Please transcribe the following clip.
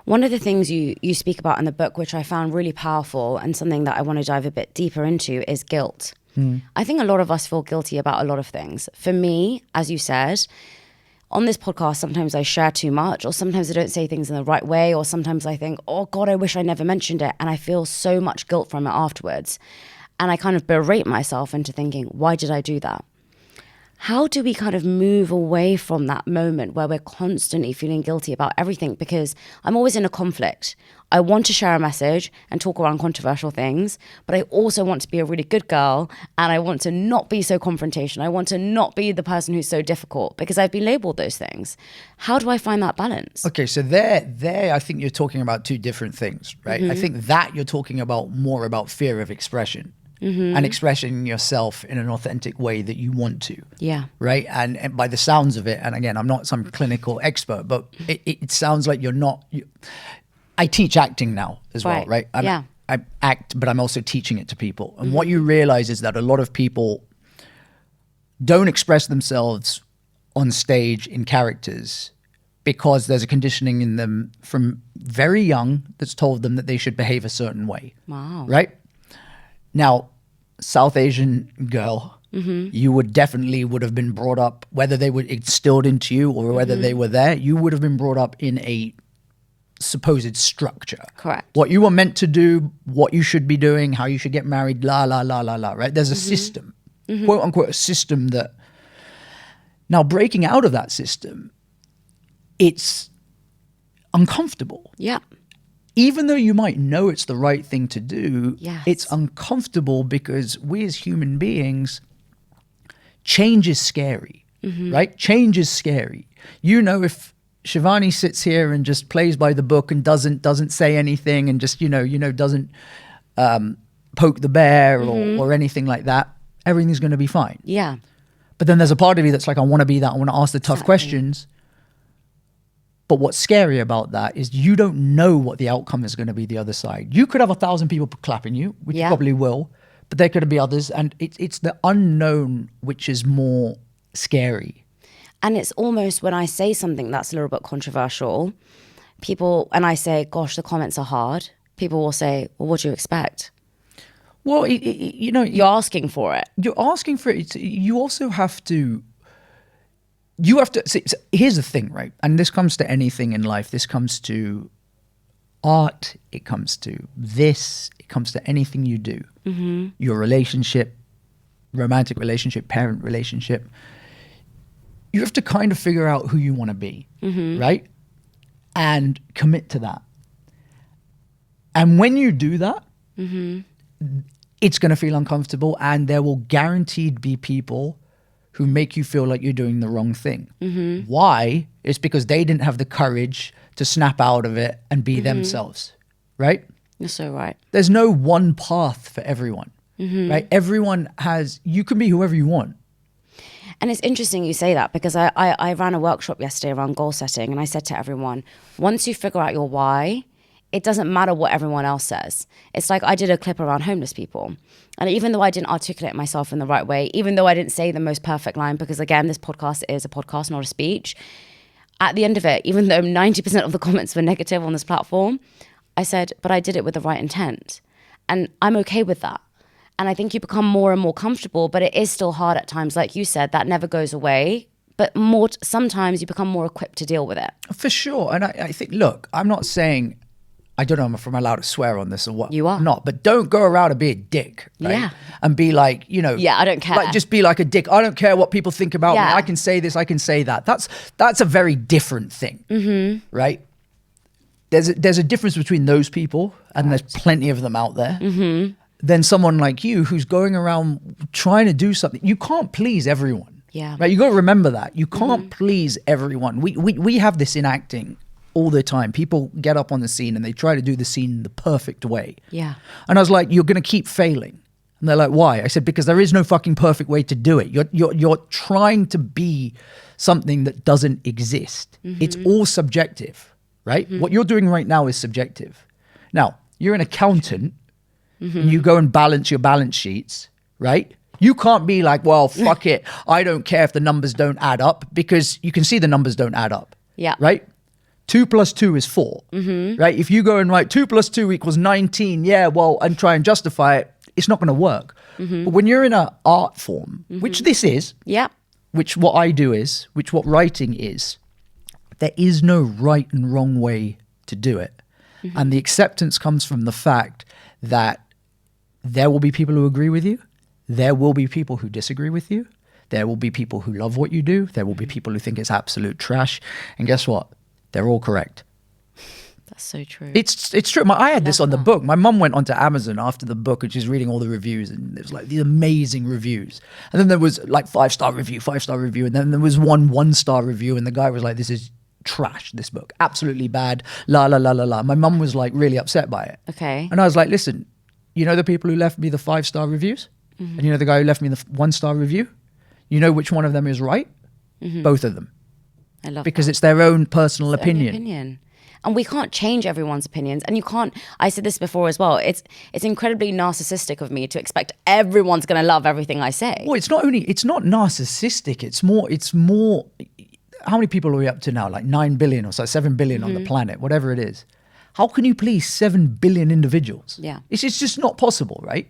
One of the things you speak about in the book, which I found really powerful and something that I want to dive a bit deeper into, is guilt. I think a lot of us feel guilty about a lot of things. For me, as you said, on this podcast, sometimes I share too much, or sometimes I don't say things in the right way, or sometimes I think, oh God, I wish I never mentioned it. And I feel so much guilt from it afterwards. And I kind of berate myself into thinking, why did I do that? How do we kind of move away from that moment where we're constantly feeling guilty about everything? Because I'm always in a conflict. I want to share a message and talk around controversial things, but I also want to be a really good girl, and I want to not be so confrontational. I want to not be the person who's so difficult, because I've been labeled those things. How do I find that balance? Okay, so there, I think you're talking about two different things, right? I think that you're talking about more about fear of expression. And expressing yourself in an authentic way that you want to. Yeah. Right. And by the sounds of it, and again, I'm not some clinical expert, but it sounds like you're not. I teach acting now as well, right? I act, but I'm also teaching it to people. And what you realize is that a lot of people don't express themselves on stage in characters because there's a conditioning in them from very young that's told them that they should behave a certain way. Wow. Right? Now, South Asian girl, you would have been brought up, whether they were instilled into you or whether they were there, you would have been brought up in a supposed structure. Correct. What you were meant to do, what you should be doing, how you should get married, la, la, la, la, la, right? There's a system, quote unquote, a system that, now breaking out of that system, it's uncomfortable. Yeah. Even though you might know it's the right thing to do, Yes. it's uncomfortable because we as human beings, change is scary, right? Change is scary. You know, if Shivani sits here and just plays by the book and doesn't say anything and just, doesn't poke the bear or anything like that, everything's going to be fine. Yeah. But then there's a part of you that's like, I want to be that. I want to ask the tough questions. But what's scary about that is you don't know what the outcome is going to be the other side. You could have 1,000 people clapping you, which you probably will, but there could be others. And it's the unknown which is more scary. And it's almost when I say something that's a little bit controversial, people, and I say, gosh, the comments are hard, people will say, well, what do you expect? Well, You're asking for it. You're asking for it. You also have to... You have to see, so here's the thing, right? And this comes to anything in life. This comes to art. It comes to this. It comes to anything you do. Your relationship, romantic relationship, parent relationship. You have to kind of figure out who you want to be, right? And commit to that. And when you do that, it's going to feel uncomfortable, and there will guaranteed be people who make you feel like you're doing the wrong thing. Why? It's because they didn't have the courage to snap out of it and be themselves, right? You're so right. There's no one path for everyone, right? Everyone you can be whoever you want. And it's interesting you say that, because I ran a workshop yesterday around goal setting, and I said to everyone, once you figure out your why, it doesn't matter what everyone else says. It's like I did a clip around homeless people. And even though I didn't articulate myself in the right way, even though I didn't say the most perfect line, because again, this podcast is a podcast, not a speech. At the end of it, even though 90% of the comments were negative on this platform, I said, but I did it with the right intent. And I'm okay with that. And I think you become more and more comfortable, but it is still hard at times. Like you said, that never goes away. But sometimes you become more equipped to deal with it. For sure. And I think, look, I'm not saying... I don't know if I'm allowed to swear on this or what. You are. Not, but don't go around and be a dick, right? Yeah. And be like, Yeah, I don't care. Like, just be like a dick. I don't care what people think about me. Yeah. I can say this, I can say that. That's a very different thing, right? There's a difference between those people, and there's plenty of them out there, than someone like you who's going around trying to do something. You can't please everyone. Yeah. Right? You got to remember that. You can't please everyone. We have this in acting all the time. People get up on the scene and they try to do the scene the perfect way. Yeah. And I was like, you're going to keep failing. And they're like, why? I said, because there is no fucking perfect way to do it. You're trying to be something that doesn't exist. It's all subjective, right? What you're doing right now is subjective. Now, you're an accountant and you go and balance your balance sheets, right? You can't be like, well, fuck it. I don't care if the numbers don't add up, because you can see the numbers don't add up. Yeah. Right? 2 plus 2 is 4, right? If you go and write 2 plus 2 equals 19, yeah, well, and try and justify it, it's not going to work. But when you're in an art form, which this is, Yeah. which what I do is, which what writing is, there is no right and wrong way to do it. And the acceptance comes from the fact that there will be people who agree with you. There will be people who disagree with you. There will be people who love what you do. There will be people who think it's absolute trash. And guess what? They're all correct. That's so true. It's true. I had this on the book. My mum went onto Amazon after the book and she's reading all the reviews, and there's like these amazing reviews. And then there was like 5-star review, 5-star review. And then there was 1-star review. And the guy was like, this is trash, this book. Absolutely bad. La, la, la, la, la. My mum was like really upset by it. Okay. And I was like, listen, you know the people who left me the 5-star reviews? And you know the guy who left me the 1-star review? You know which one of them is right? Both of them. I love Because that. it's their own personal It's their own opinion. And we can't change everyone's opinions. And you can't, I said this before as well, it's incredibly narcissistic of me to expect everyone's going to love everything I say. Well, it's not narcissistic. It's more, how many people are we up to now? Like 9 billion or so, 7 billion on the planet, whatever it is. How can you please 7 billion individuals? Yeah. It's just not possible, right?